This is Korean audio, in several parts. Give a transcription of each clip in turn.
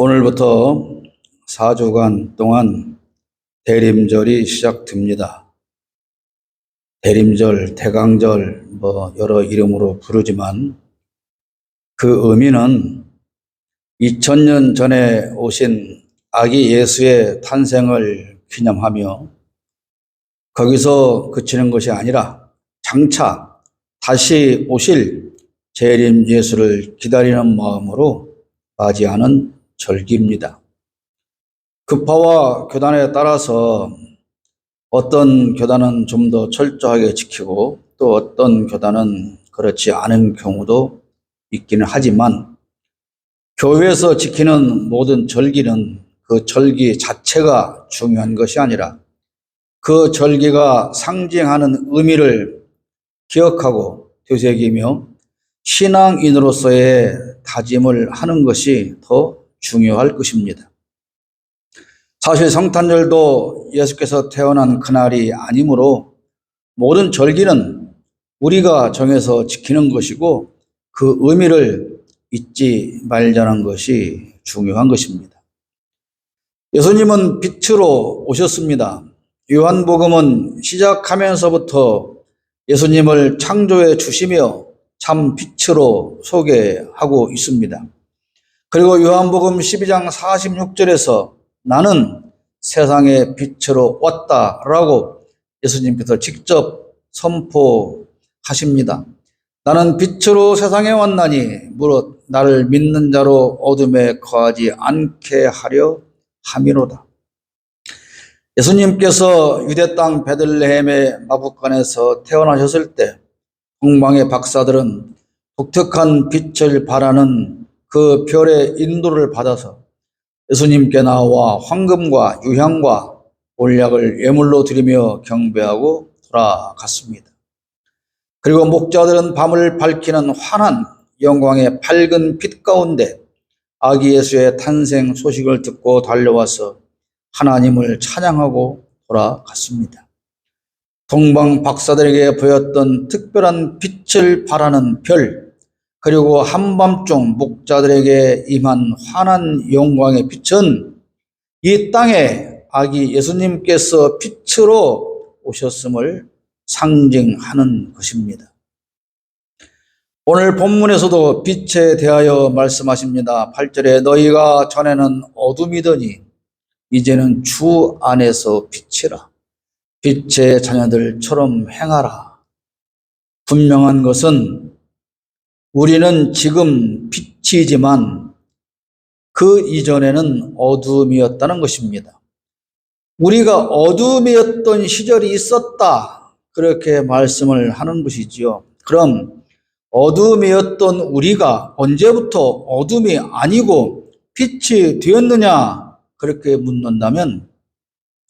오늘부터 4주간 동안 대림절이 시작됩니다. 대림절, 대강절, 여러 이름으로 부르지만 그 의미는 2000년 전에 오신 아기 예수의 탄생을 기념하며 거기서 그치는 것이 아니라 장차 다시 오실 재림 예수를 기다리는 마음으로 맞이하는 절기입니다. 급파와 교단에 따라서 어떤 교단은 좀 더 철저하게 지키고 또 어떤 교단은 그렇지 않은 경우도 있기는 하지만 교회에서 지키는 모든 절기는 그 절기 자체가 중요한 것이 아니라 그 절기가 상징하는 의미를 기억하고 되새기며 신앙인으로서의 다짐을 하는 것이 더 중요할 것입니다. 사실 성탄절도 예수께서 태어난 그날이 아니므로 모든 절기는 우리가 정해서 지키는 것이고 그 의미를 잊지 말자는 것이 중요한 것입니다. 예수님은 빛으로 오셨습니다. 요한복음은 시작하면서부터 예수님을 창조해 주시며 참 빛으로 소개하고 있습니다. 그리고 요한복음 12장 46절에서 나는 세상의 빛으로 왔다라고 예수님께서 직접 선포하십니다. 나는 빛으로 세상에 왔나니 무릇 나를 믿는 자로 어둠에 거하지 않게 하려 함이로다. 예수님께서 유대 땅 베들레헴의 마부간에서 태어나셨을 때 동방의 박사들은 독특한 빛을 발하는 그 별의 인도를 받아서 예수님께 나와 황금과 유향과 몰약을 예물로 드리며 경배하고 돌아갔습니다. 그리고 목자들은 밤을 밝히는 환한 영광의 밝은 빛 가운데 아기 예수의 탄생 소식을 듣고 달려와서 하나님을 찬양하고 돌아갔습니다. 동방 박사들에게 보였던 특별한 빛을 발하는 별, 그리고 한밤중 목자들에게 임한 환한 영광의 빛은 이 땅에 아기 예수님께서 빛으로 오셨음을 상징하는 것입니다. 오늘 본문에서도 빛에 대하여 말씀하십니다. 8절에 너희가 전에는 어둠이더니 이제는 주 안에서 빛이라. 빛의 자녀들처럼 행하라. 분명한 것은 우리는 지금 빛이지만 그 이전에는 어둠이었다는 것입니다. 우리가 어둠이었던 시절이 있었다. 그렇게 말씀을 하는 것이지요. 그럼 어둠이었던 우리가 언제부터 어둠이 아니고 빛이 되었느냐? 그렇게 묻는다면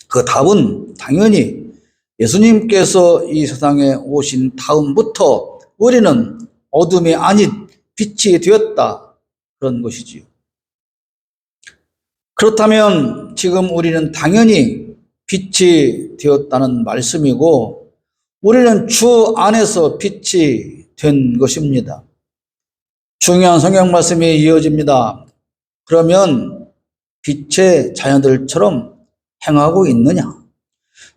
그 답은 당연히 예수님께서 이 세상에 오신 다음부터 우리는 어둠이 아닌 빛이 되었다. 그런 것이지요. 그렇다면 지금 우리는 당연히 빛이 되었다는 말씀이고 우리는 주 안에서 빛이 된 것입니다. 중요한 성경 말씀이 이어집니다. 그러면 빛의 자녀들처럼 행하고 있느냐?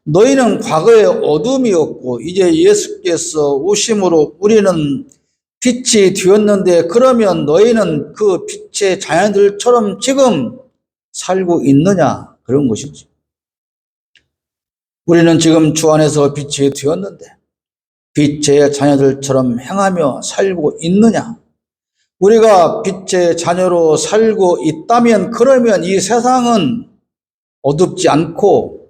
너희는 과거에 어둠이었고 이제 예수께서 오심으로 우리는 빛이 되었는데 그러면 너희는 그 빛의 자녀들처럼 지금 살고 있느냐? 그런 것이지. 우리는 지금 주 안에서 빛이 되었는데 빛의 자녀들처럼 행하며 살고 있느냐? 우리가 빛의 자녀로 살고 있다면 그러면 이 세상은 어둡지 않고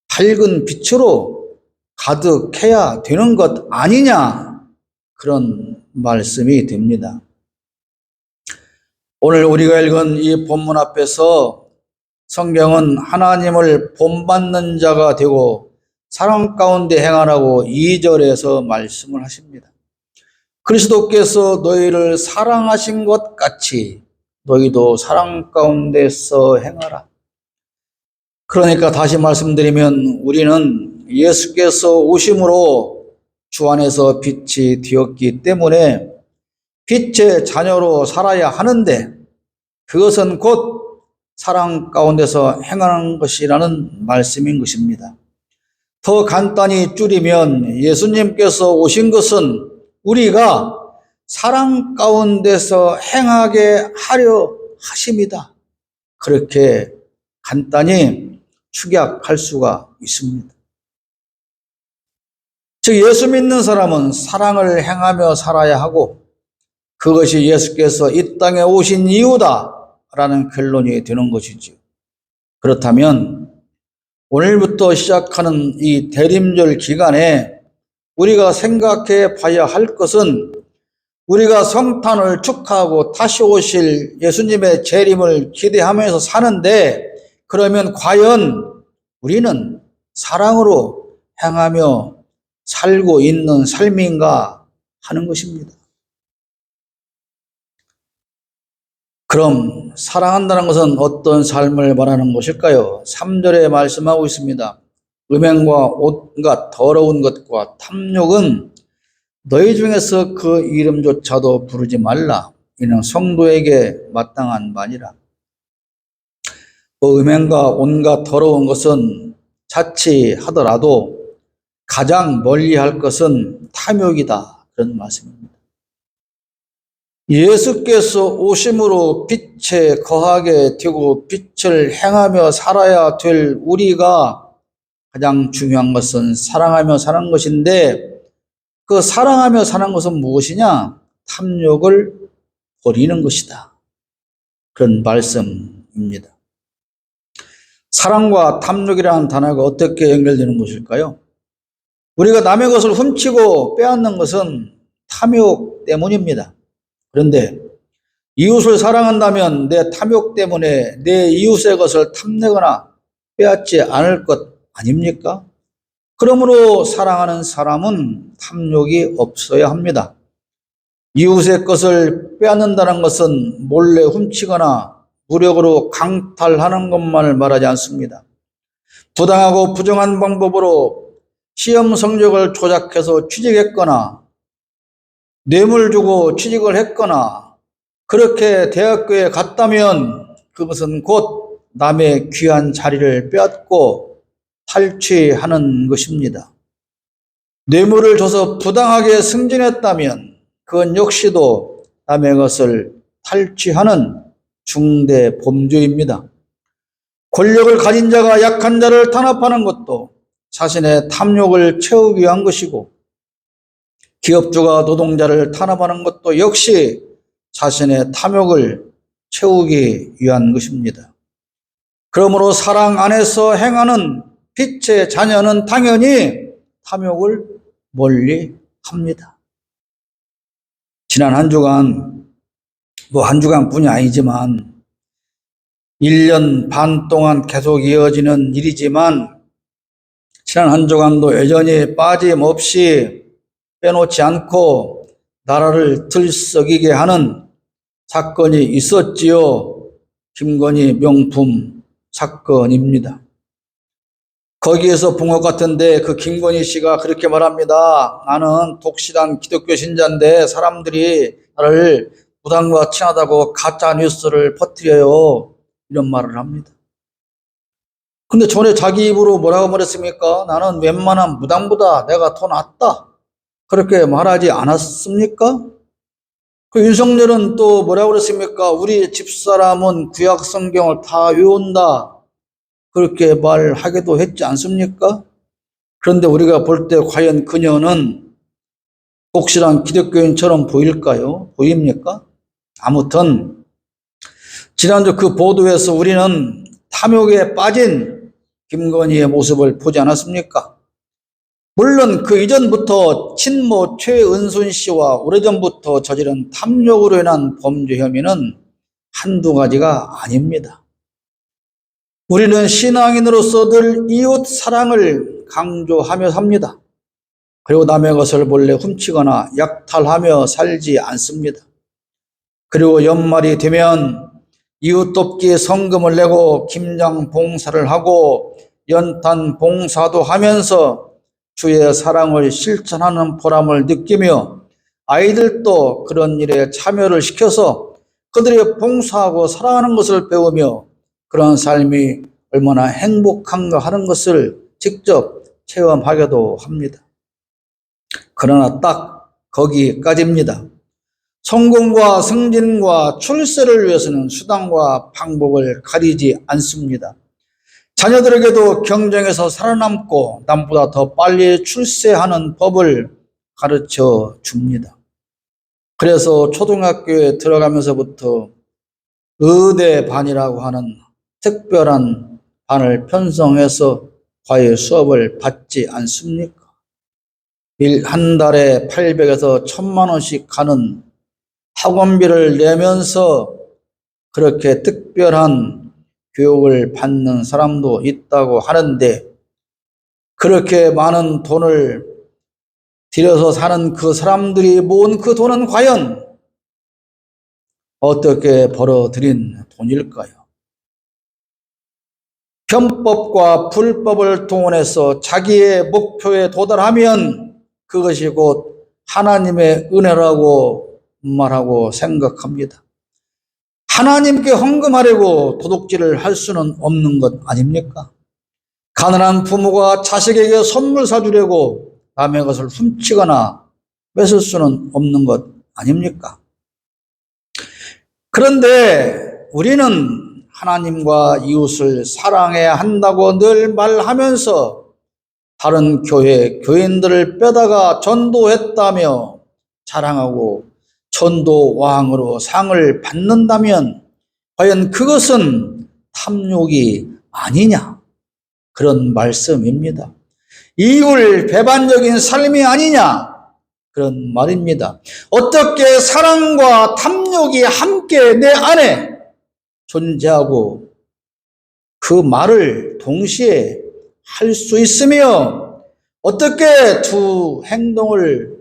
밝은 빛으로 가득해야 되는 것 아니냐? 그런 말씀이 됩니다. 오늘 우리가 읽은 이 본문 앞에서 성경은 하나님을 본받는 자가 되고 사랑 가운데 행하라고 2절에서 말씀을 하십니다. 그리스도께서 너희를 사랑하신 것 같이 너희도 사랑 가운데서 행하라. 그러니까 다시 말씀드리면 우리는 예수께서 오심으로 주 안에서 빛이 되었기 때문에 빛의 자녀로 살아야 하는데 그것은 곧 사랑 가운데서 행하는 것이라는 말씀인 것입니다. 더 간단히 줄이면 예수님께서 오신 것은 우리가 사랑 가운데서 행하게 하려 하심이다. 그렇게 간단히 축약할 수가 있습니다. 즉 예수 믿는 사람은 사랑을 행하며 살아야 하고 그것이 예수께서 이 땅에 오신 이유다라는 결론이 되는 것이지요. 그렇다면 오늘부터 시작하는 이 대림절 기간에 우리가 생각해 봐야 할 것은 우리가 성탄을 축하하고 다시 오실 예수님의 재림을 기대하면서 사는데 그러면 과연 우리는 사랑으로 행하며 살고 있는 삶인가 하는 것입니다. 그럼 사랑한다는 것은 어떤 삶을 말하는 것일까요? 3절에 말씀하고 있습니다. 음행과 온갖 더러운 것과 탐욕은 너희 중에서 그 이름조차도 부르지 말라. 이는 성도에게 마땅한 말이라. 음행과 온갖 더러운 것은 자칫하더라도 가장 멀리할 것은 탐욕이다. 그런 말씀입니다. 예수께서 오심으로 빛에 거하게 되고 빛을 행하며 살아야 될 우리가 가장 중요한 것은 사랑하며 사는 것인데 그 사랑하며 사는 것은 무엇이냐? 탐욕을 버리는 것이다. 그런 말씀입니다. 사랑과 탐욕이라는 단어가 어떻게 연결되는 것일까요? 우리가 남의 것을 훔치고 빼앗는 것은 탐욕 때문입니다. 그런데 이웃을 사랑한다면 내 탐욕 때문에 내 이웃의 것을 탐내거나 빼앗지 않을 것 아닙니까? 그러므로 사랑하는 사람은 탐욕이 없어야 합니다. 이웃의 것을 빼앗는다는 것은 몰래 훔치거나 무력으로 강탈하는 것만을 말하지 않습니다. 부당하고 부정한 방법으로 시험 성적을 조작해서 취직했거나 뇌물 주고 취직을 했거나 그렇게 대학교에 갔다면 그것은 곧 남의 귀한 자리를 빼앗고 탈취하는 것입니다. 뇌물을 줘서 부당하게 승진했다면 그건 역시도 남의 것을 탈취하는 중대 범죄입니다. 권력을 가진 자가 약한 자를 탄압하는 것도 자신의 탐욕을 채우기 위한 것이고 기업주가 노동자를 탄압하는 것도 역시 자신의 탐욕을 채우기 위한 것입니다. 그러므로 사랑 안에서 행하는 빛의 자녀는 당연히 탐욕을 멀리 합니다. 지난 한 주간, 한 주간뿐이 아니지만 1년 반 동안 계속 이어지는 일이지만 지난 한 주간도 여전히 빠짐없이 빼놓지 않고 나라를 들썩이게 하는 사건이 있었지요. 김건희 명품 사건입니다. 거기에서 본 것 같은데 그 김건희 씨가 그렇게 말합니다. 나는 독실한 기독교 신자인데 사람들이 나를 무당과 친하다고 가짜 뉴스를 퍼뜨려요. 이런 말을 합니다. 근데 전에 자기 입으로 뭐라고 말했습니까? 나는 웬만한 무당보다 내가 더 낫다. 그렇게 말하지 않았습니까? 그 윤석열은 또 뭐라고 그랬습니까? 우리 집사람은 구약 성경을 다 외운다. 그렇게 말하기도 했지 않습니까? 그런데 우리가 볼 때 과연 그녀는 독실한 기독교인처럼 보일까요? 보입니까? 아무튼 지난주 그 보도에서 우리는 탐욕에 빠진 김건희의 모습을 보지 않았습니까? 물론 그 이전부터 친모 최은순 씨와 오래전부터 저지른 탐욕으로 인한 범죄 혐의는 한두 가지가 아닙니다. 우리는 신앙인으로서 늘 이웃 사랑을 강조하며 삽니다. 그리고 남의 것을 몰래 훔치거나 약탈하며 살지 않습니다. 그리고 연말이 되면 이웃 돕기에 성금을 내고 김장 봉사를 하고 연탄 봉사도 하면서 주의 사랑을 실천하는 보람을 느끼며 아이들도 그런 일에 참여를 시켜서 그들이 봉사하고 사랑하는 것을 배우며 그런 삶이 얼마나 행복한가 하는 것을 직접 체험하기도 합니다. 그러나 딱 거기까지입니다. 성공과 승진과 출세를 위해서는 수단과 방법을 가리지 않습니다. 자녀들에게도 경쟁에서 살아남고 남보다 더 빨리 출세하는 법을 가르쳐 줍니다. 그래서 초등학교에 들어가면서부터 의대반이라고 하는 특별한 반을 편성해서 과외 수업을 받지 않습니까? 한 달에 800에서 1000만 원씩 가는 학원비를 내면서 그렇게 특별한 교육을 받는 사람도 있다고 하는데, 그렇게 많은 돈을 들여서 사는 그 사람들이 모은 그 돈은 과연 어떻게 벌어들인 돈일까요? 편법과 불법을 동원해서 자기의 목표에 도달하면 그것이 곧 하나님의 은혜라고 말하고 생각합니다. 하나님께 헌금하려고 도둑질을 할 수는 없는 것 아닙니까? 가난한 부모가 자식에게 선물 사주려고 남의 것을 훔치거나 뺏을 수는 없는 것 아닙니까? 그런데 우리는 하나님과 이웃을 사랑해야 한다고 늘 말하면서 다른 교인들을 빼다가 전도했다며 자랑하고 전도왕으로 상을 받는다면 과연 그것은 탐욕이 아니냐? 그런 말씀입니다. 이율 배반적인 삶이 아니냐? 그런 말입니다. 어떻게 사랑과 탐욕이 함께 내 안에 존재하고 그 말을 동시에 할 수 있으며 어떻게 두 행동을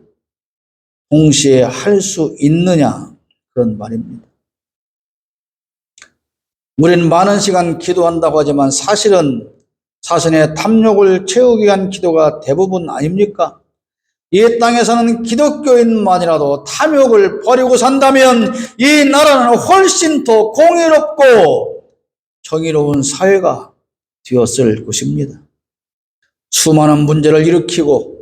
동시에 할 수 있느냐? 그런 말입니다. 우리는 많은 시간 기도한다고 하지만 사실은 자신의 탐욕을 채우기 위한 기도가 대부분 아닙니까? 이 땅에서는 기독교인만이라도 탐욕을 버리고 산다면 이 나라는 훨씬 더 공의롭고 정의로운 사회가 되었을 것입니다. 수많은 문제를 일으키고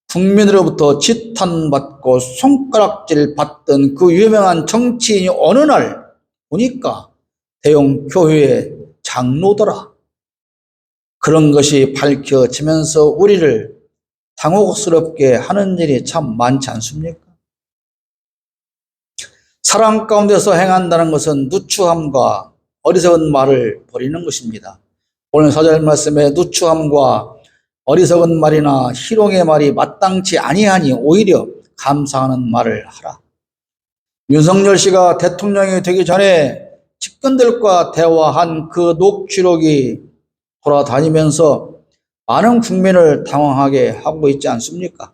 국민으로부터 지탄받고 손가락질 받던 그 유명한 정치인이 어느 날 보니까 대형 교회의 장로더라. 그런 것이 밝혀지면서 우리를 당혹스럽게 하는 일이 참 많지 않습니까? 사랑 가운데서 행한다는 것은 누추함과 어리석은 말을 버리는 것입니다. 오늘 사절 말씀에 누추함과 어리석은 말이나 희롱의 말이 마땅치 아니하니 오히려 감사하는 말을 하라. 윤석열 씨가 대통령이 되기 전에 측근들과 대화한 그 녹취록이 돌아다니면서 많은 국민을 당황하게 하고 있지 않습니까?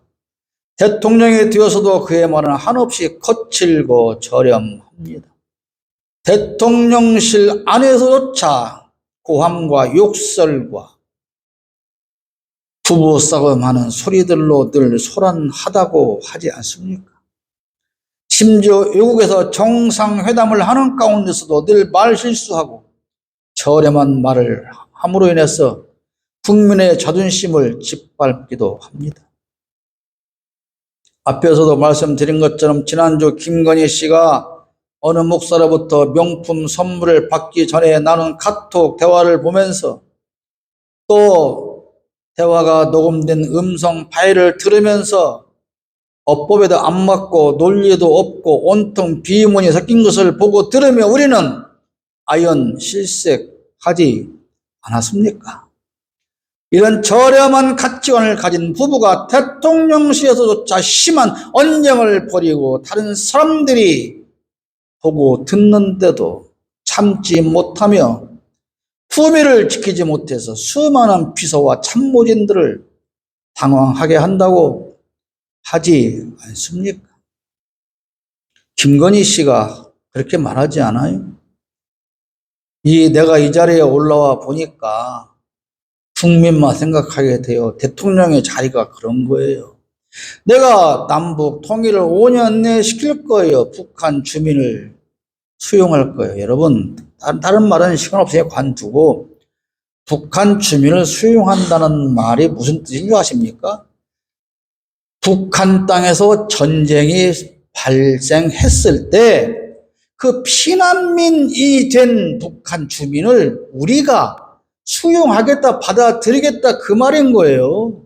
대통령이 되어서도 그의 말은 한없이 거칠고 저렴합니다. 대통령실 안에서조차 고함과 욕설과 부부싸움하는 소리들로 늘 소란하다고 하지 않습니까? 심지어 외국에서 정상회담을 하는 가운데서도 늘 말실수하고 저렴한 말을 함으로 인해서 국민의 자존심을 짓밟기도 합니다. 앞에서도 말씀드린 것처럼 지난주 김건희 씨가 어느 목사로부터 명품 선물을 받기 전에 나눈 카톡 대화를 보면서 또 대화가 녹음된 음성 파일을 들으면서 어법에도 안 맞고 논리도 없고 온통 비문이 섞인 것을 보고 들으며 우리는 아연 실색하지 않았습니까? 이런 저렴한 가치관을 가진 부부가 대통령실에서조차 심한 언쟁을 벌이고 다른 사람들이 보고 듣는데도 참지 못하며 품위를 지키지 못해서 수많은 비서와 참모진들을 당황하게 한다고 하지 않습니까? 김건희 씨가 그렇게 말하지 않아요? 내가 이 자리에 올라와 보니까 국민만 생각하게 돼요. 대통령의 자리가 그런 거예요. 내가 남북 통일을 5년 내에 시킬 거예요. 북한 주민을 수용할 거예요. 여러분, 다른 말은 시간 없으니 관두고 북한 주민을 수용한다는 말이 무슨 뜻인 줄 아십니까? 북한 땅에서 전쟁이 발생했을 때 그 피난민이 된 북한 주민을 우리가 수용하겠다, 받아들이겠다 그 말인 거예요.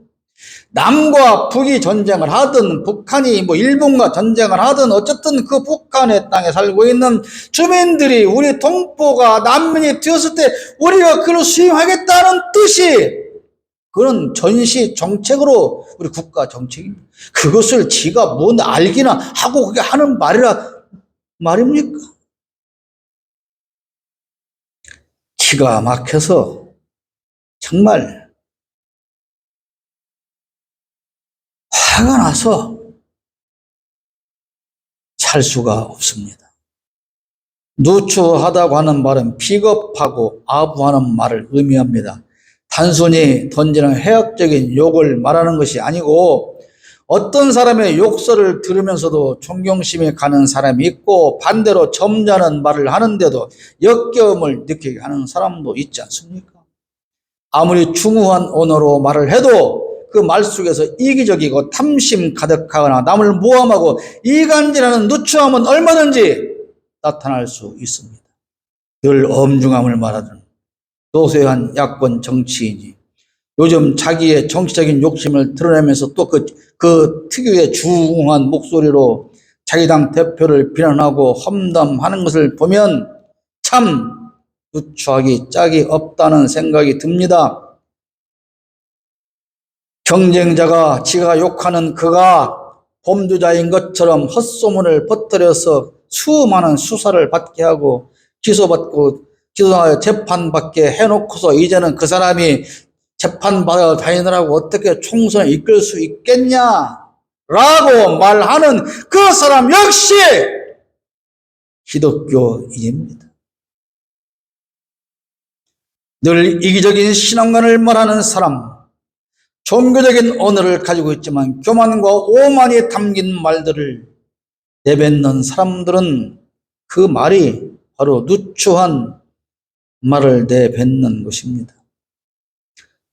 남과 북이 전쟁을 하든 북한이 일본과 전쟁을 하든 어쨌든 그 북한의 땅에 살고 있는 주민들이 우리 동포가 난민이 되었을 때 우리가 그를 수용하겠다는 뜻이 그런 전시 정책으로 우리 국가 정책입니다. 그것을 지가 뭔 알기나 하고 그게 하는 말입니까? 기가 막혀서 정말 화가 나서 살 수가 없습니다. 누추하다고 하는 말은 비겁하고 아부하는 말을 의미합니다. 단순히 던지는 해악적인 욕을 말하는 것이 아니고 어떤 사람의 욕설을 들으면서도 존경심이 가는 사람이 있고 반대로 점잖은 말을 하는데도 역겨움을 느끼게 하는 사람도 있지 않습니까? 아무리 중후한 언어로 말을 해도 그 말 속에서 이기적이고 탐심 가득하거나 남을 모함하고 이간질하는 누추함은 얼마든지 나타날 수 있습니다. 늘 엄중함을 말하던 노쇠한 야권 정치인이 요즘 자기의 정치적인 욕심을 드러내면서 또 그 특유의 중후한 목소리로 자기 당 대표를 비난하고 험담하는 것을 보면 참 누추하기 짝이 없다는 생각이 듭니다. 경쟁자가 지가 욕하는 그가 범죄자인 것처럼 헛소문을 퍼뜨려서 수많은 수사를 받게 하고 기소하여 재판받게 해놓고서 이제는 그 사람이 재판받아 다니느라고 어떻게 총선을 이끌 수 있겠냐라고 말하는 그 사람 역시 기독교인입니다. 늘 이기적인 신앙관을 말하는 사람, 종교적인 언어를 가지고 있지만 교만과 오만이 담긴 말들을 내뱉는 사람들은 그 말이 바로 누추한 말을 내뱉는 것입니다.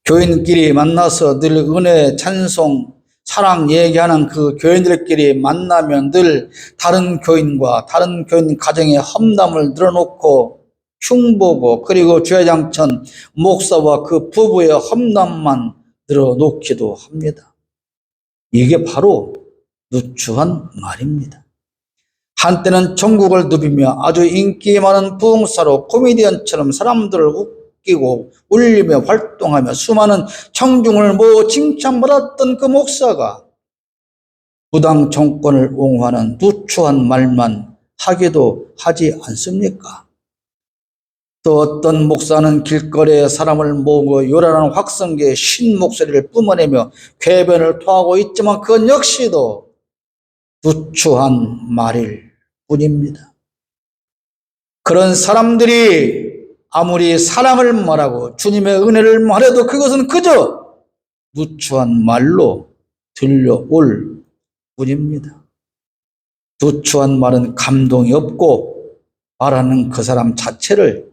교인끼리 만나서 늘 은혜, 찬송, 사랑 얘기하는 그 교인들끼리 만나면 늘 다른 교인과 다른 교인 가정의 험담을 늘어놓고 흉보고 그리고 주야장천 목사와 그 부부의 험담만 늘어놓기도 합니다. 이게 바로 누추한 말입니다. 한때는 전국을 누비며 아주 인기 많은 부흥사로 코미디언처럼 사람들을 웃기고 울리며 활동하며 수많은 청중을 모아 칭찬받았던 그 목사가 부당 정권을 옹호하는 누추한 말만 하기도 하지 않습니까? 또 어떤 목사는 길거리에 사람을 모으고 요란한 확성기에 쉰 목소리를 뿜어내며 궤변을 토하고 있지만 그건 역시도 누추한 말일 뿐입니다. 그런 사람들이 아무리 사랑을 말하고 주님의 은혜를 말해도 그것은 그저 누추한 말로 들려올 뿐입니다. 누추한 말은 감동이 없고 말하는 그 사람 자체를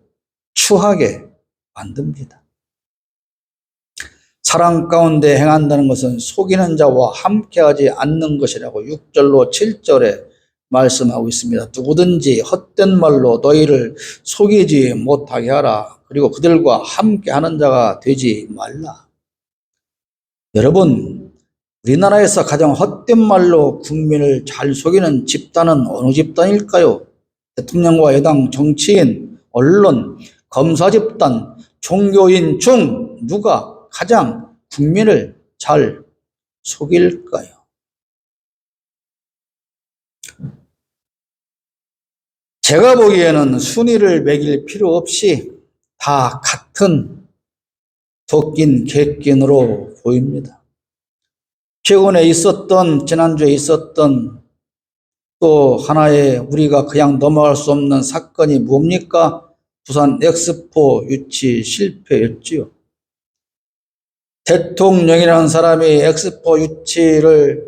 추하게 만듭니다. 사랑 가운데 행한다는 것은 속이는 자와 함께하지 않는 것이라고 6절로 7절에 말씀하고 있습니다. 누구든지 헛된 말로 너희를 속이지 못하게 하라. 그리고 그들과 함께하는 자가 되지 말라. 여러분, 우리나라에서 가장 헛된 말로 국민을 잘 속이는 집단은 어느 집단일까요? 대통령과 여당, 정치인, 언론, 검사 집단, 종교인 중 누가 가장 국민을 잘 속일까요? 제가 보기에는 순위를 매길 필요 없이 다 같은 도끼인 객긴으로 보입니다. 최근에 있었던, 지난주에 있었던 또 하나의 우리가 그냥 넘어갈 수 없는 사건이 뭡니까? 부산 엑스포 유치 실패였지요. 대통령이라는 사람이 엑스포 유치를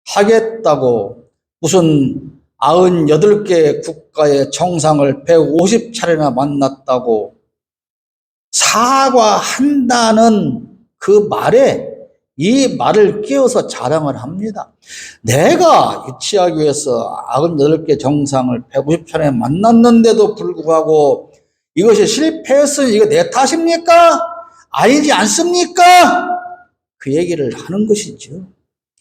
하겠다고 무슨 98개 국가의 정상을 150차례나 만났다고 사과한다는 그 말에 이 말을 끼워서 자랑을 합니다. 내가 유치하기 위해서 98개 정상을 150차례 만났는데도 불구하고 이것이 실패했으니 이거 내 탓입니까? 아니지 않습니까? 그 얘기를 하는 것이죠.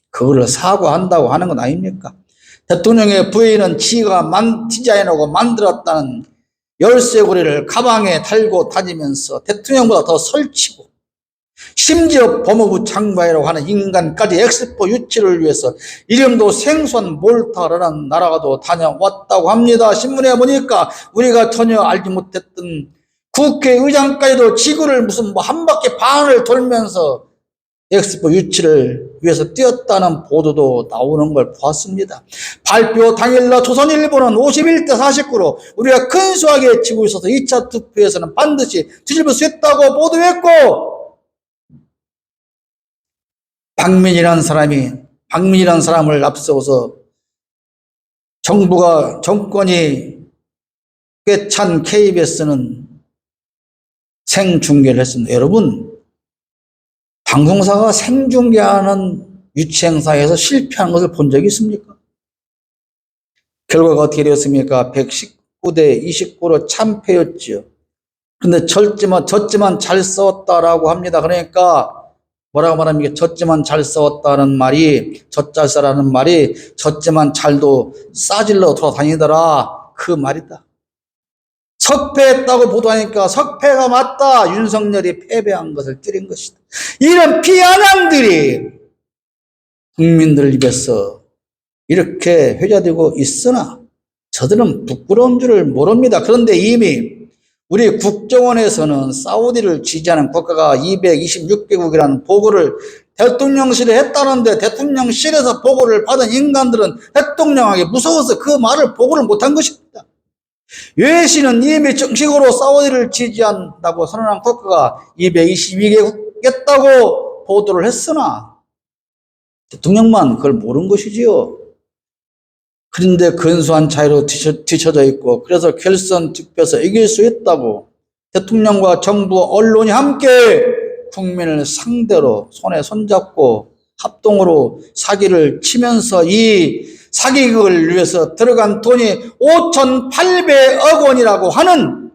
그거를 사과한다고 하는 건 아닙니까? 대통령의 부인은 지가 디자인하고 만들었다는 열쇠고리를 가방에 달고 다니면서 대통령보다 더 설치고, 심지어 법무부 장관이라고 하는 인간까지 엑스포 유치를 위해서 이름도 생소한 몰타라는 나라가도 다녀왔다고 합니다. 신문에 보니까 우리가 전혀 알지 못했던 국회의장까지도 지구를 무슨 한 바퀴 반을 돌면서 엑스포 유치를 위해서 뛰었다는 보도도 나오는 걸 보았습니다. 발표 당일날 조선일보는 51대 49로 우리가 근소하게 지고 있어서 2차 투표에서는 반드시 뒤집을 수 있다고 보도했고, 박민이라는 사람을 앞세워서 정권이 꽤 찬 KBS는 생중계를 했습니다. 여러분, 방송사가 생중계하는 유치행사에서 실패한 것을 본 적이 있습니까? 결과가 어떻게 되었습니까? 119대 29로 참패였지요. 그런데 졌지만 잘 싸웠다라고 합니다. 그러니까 뭐라고 말합니까? 졌지만 잘 싸웠다는 말이, 젖잘싸라는 말이 졌지만 잘도 싸질러 돌아다니더라, 그 말이다. 석패했다고 보도하니까 석패가 맞다, 윤석열이 패배한 것을 찌른 것이다. 이런 비아냥들이 국민들 입에서 이렇게 회자되고 있으나 저들은 부끄러운 줄을 모릅니다. 그런데 이미 우리 국정원에서는 사우디를 지지하는 국가가 226개국이라는 보고를 대통령실에 했다는데, 대통령실에서 보고를 받은 인간들은 대통령에게 무서워서 그 말을 보고를 못한 것입니다. 외신은 이미 정식으로 사우디를 지지한다고 선언한 국가가 222개국이었다고 보도를 했으나 대통령만 그걸 모른 것이지요. 그런데 근소한 차이로 뒤처져 있고, 그래서 결선 투표에서 이길 수 있다고 대통령과 정부, 언론이 함께 국민을 상대로 손에 손잡고 합동으로 사기를 치면서 이 사기극을 위해서 들어간 돈이 5,800억 원이라고 하는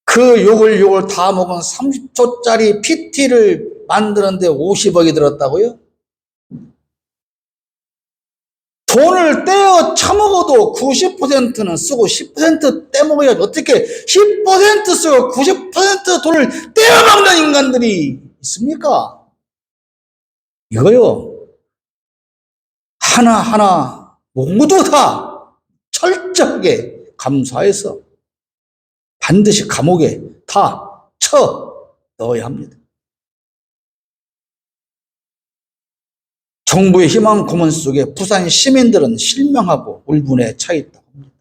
그 욕을 다 먹은 30초짜리 PT를 만드는데 50억이 들었다고요? 돈을 떼어 처먹어도 90%는 쓰고 10% 떼먹어야지. 어떻게 10% 쓰고 90% 돈을 떼어먹는 인간들이 있습니까? 이거요, 하나하나 모두 다 철저하게 감사해서 반드시 감옥에 다 쳐 넣어야 합니다. 정부의 희망 고문 속에 부산 시민들은 실망하고 울분에 차 있다고 합니다.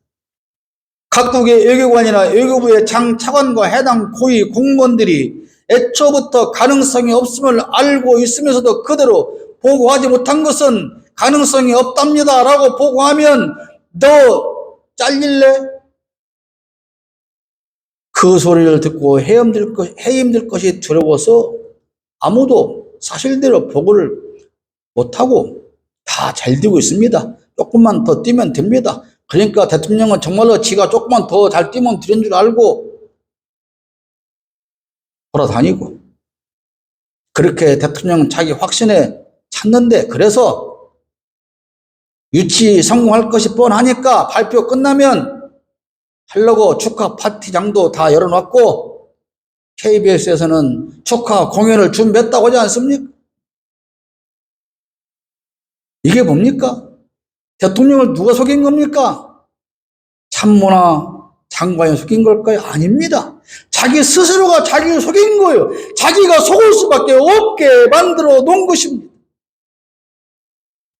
각국의 외교관이나 외교부의 장 차관과 해당 고위 공무원들이 애초부터 가능성이 없음을 알고 있으면서도 그대로 보고하지 못한 것은 가능성이 없답니다 라고 보고하면 너 잘릴래? 그 소리를 듣고 해임될 것이 두려워서 아무도 사실대로 보고를 못하고 다 잘 되고 있습니다. 조금만 더 뛰면 됩니다. 그러니까 대통령은 정말로 지가 조금만 더 잘 뛰면 되는 줄 알고 돌아다니고, 그렇게 대통령은 자기 확신에 찼는데, 그래서 유치 성공할 것이 뻔하니까 발표 끝나면 하려고 축하 파티장도 다 열어놨고 KBS에서는 축하 공연을 준비했다고 하지 않습니까? 이게 뭡니까? 대통령을 누가 속인 겁니까? 참모나 장관이 속인 걸까요? 아닙니다. 자기 스스로가 자기를 속인 거예요. 자기가 속을 수밖에 없게 만들어 놓은 것입니다.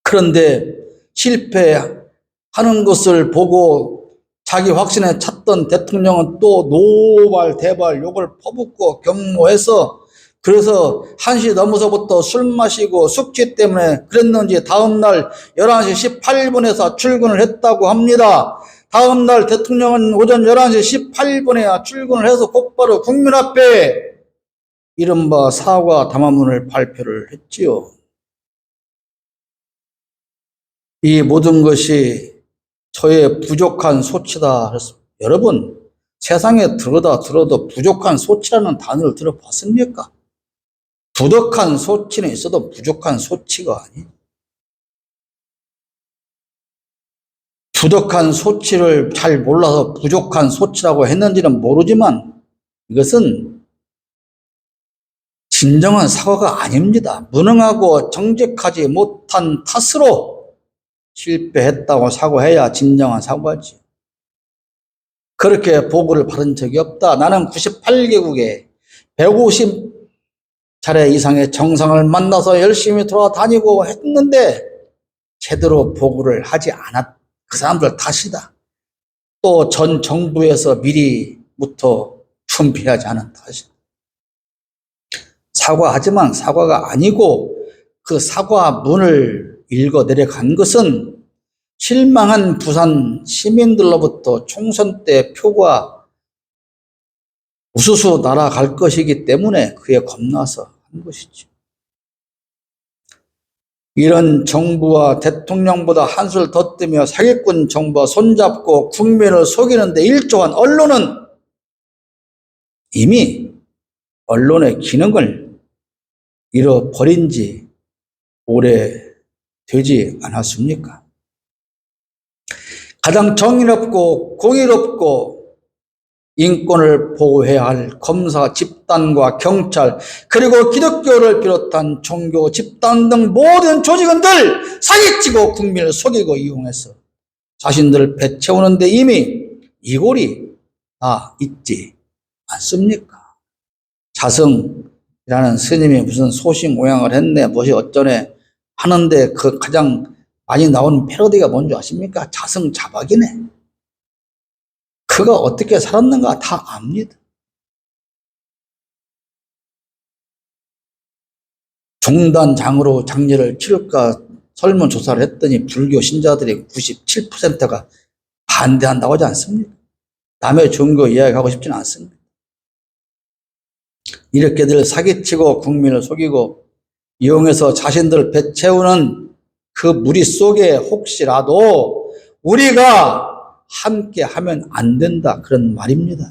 그런데 실패하는 것을 보고 자기 확신에 찼던 대통령은 또 노발대발 욕을 퍼붓고 경모해서 그래서 1시 넘어서부터 술 마시고 숙취 때문에 그랬는지 다음날 11시 18분에서 출근을 했다고 합니다. 다음날 대통령은 오전 11시 18분에야 출근을 해서 곧바로 국민 앞에 이른바 사과 담화문을 발표를 했지요. 이 모든 것이 저의 부족한 소치다. 여러분, 세상에 들어도 부족한 소치라는 단어를 들어봤습니까? 부덕한 소치는 있어도 부족한 소치가 아니에요. 부덕한 소치를 잘 몰라서 부족한 소치라고 했는지는 모르지만 이것은 진정한 사과가 아닙니다. 무능하고 정직하지 못한 탓으로 실패했다고 사과해야 진정한 사과지. 그렇게 보고를 받은 적이 없다. 나는 98개국에 150차례 이상의 정상을 만나서 열심히 돌아다니고 했는데 제대로 보고를 하지 않았. 그 사람들 탓이다. 또 전 정부에서 미리부터 준비하지 않은 탓이다. 사과하지만 사과가 아니고 그 사과문을 읽어 내려간 것은 실망한 부산 시민들로부터 총선 때 표가 우수수 날아갈 것이기 때문에 그에 겁나서 한 것이죠. 이런 정부와 대통령보다 한술 더 뜨며 사기꾼 정부와 손잡고 국민을 속이는데 일조한 언론은 이미 언론의 기능을 잃어버린 지 오래되지 않았습니까? 가장 정의롭고 공의롭고 인권을 보호해야 할 검사 집단과 경찰 그리고 기독교를 비롯한 종교 집단 등 모든 조직원들 사기치고 국민을 속이고 이용해서 자신들을 배채우는데 이미 이골이 다 있지 않습니까? 자성이라는 스님이 무슨 소신오양을 했네 무엇이 어쩌네 하는데 그 가장 많이 나오는 패러디가 뭔지 아십니까? 자성자박이네. 그가 어떻게 살았는가 다 압니다. 종단장으로 장례를 치를까 설문조사를 했더니 불교 신자들이 97%가 반대한다고 하지 않습니까? 남의 종교 이야기하고 싶지는 않습니다. 이렇게들 사기치고 국민을 속이고 이용해서 자신들을 배채우는 그 무리 속에 혹시라도 우리가 함께 하면 안 된다 그런 말입니다.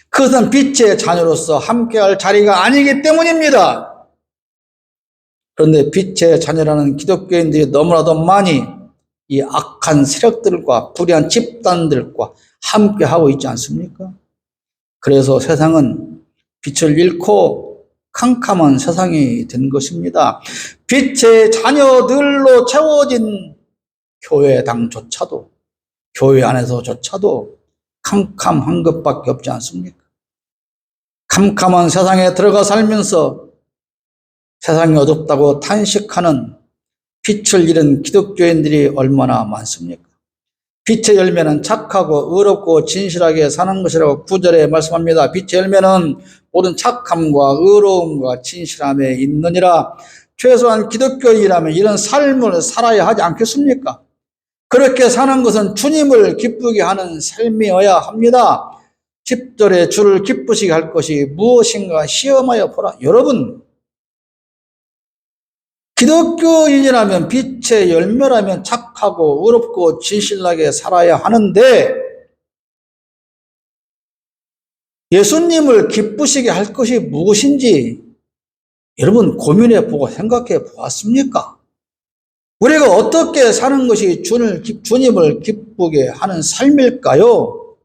그것은 빛의 자녀로서 함께할 자리가 아니기 때문입니다. 그런데 빛의 자녀라는 기독교인들이 너무나도 많이 이 악한 세력들과 불의한 집단들과 함께하고 있지 않습니까? 그래서 세상은 빛을 잃고 캄캄한 세상이 된 것입니다. 빛의 자녀들로 채워진 교회당조차도 교회 안에서조차도 캄캄한 것밖에 없지 않습니까? 캄캄한 세상에 들어가 살면서 세상이 어둡다고 탄식하는 빛을 잃은 기독교인들이 얼마나 많습니까? 빛의 열매는 착하고 의롭고 진실하게 사는 것이라고 9절에 말씀합니다. 빛의 열매는 모든 착함과 의로움과 진실함에 있느니라. 최소한 기독교인이라면 이런 삶을 살아야 하지 않겠습니까? 그렇게 사는 것은 주님을 기쁘게 하는 삶이어야 합니다. 10절에 주를 기쁘시게 할 것이 무엇인가 시험하여 보라. 여러분, 기독교인이라면 빛의 열매라면 착하고 의롭고 진실하게 살아야 하는데 예수님을 기쁘시게 할 것이 무엇인지 여러분 고민해 보고 생각해 보았습니까? 우리가 어떻게 사는 것이 주님을 기쁘게 하는 삶일까요?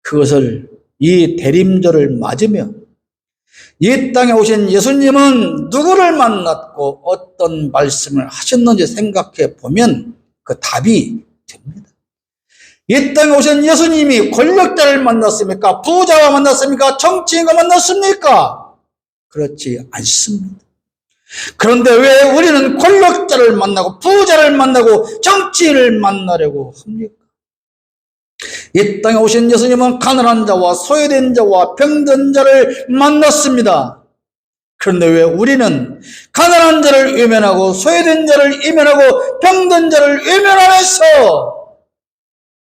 그것을 이 대림절을 맞으며 이 땅에 오신 예수님은 누구를 만났고 어떤 말씀을 하셨는지 생각해 보면 그 답이 됩니다. 이 땅에 오신 예수님이 권력자를 만났습니까? 부자와 만났습니까? 정치인과 만났습니까? 그렇지 않습니다. 그런데 왜 우리는 권력자를 만나고 부자를 만나고 정치인을 만나려고 합니까? 이 땅에 오신 예수님은 가난한 자와 소외된 자와 병든 자를 만났습니다. 그런데 왜 우리는 가난한 자를 외면하고 소외된 자를 외면하고 병든 자를 외면하면서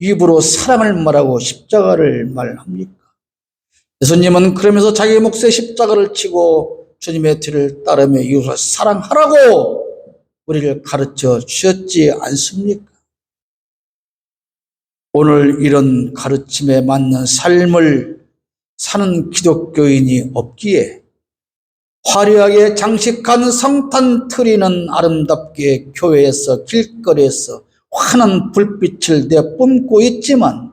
입으로 사랑을 말하고 십자가를 말합니까? 예수님은 그러면서 자기 몫의 십자가를 지고 주님의 뒤를 따르며 이웃을 사랑하라고 우리를 가르쳐 주셨지 않습니까? 오늘 이런 가르침에 맞는 삶을 사는 기독교인이 없기에 화려하게 장식한 성탄 트리는 아름답게 교회에서 길거리에서 환한 불빛을 내뿜고 있지만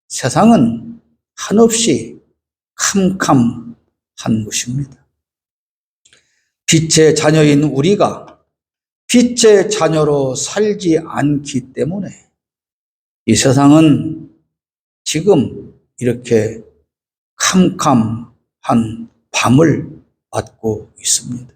세상은 한없이 캄캄한 것입니다. 빛의 자녀인 우리가 빛의 자녀로 살지 않기 때문에 이 세상은 지금 이렇게 캄캄한 밤을 맞고 있습니다.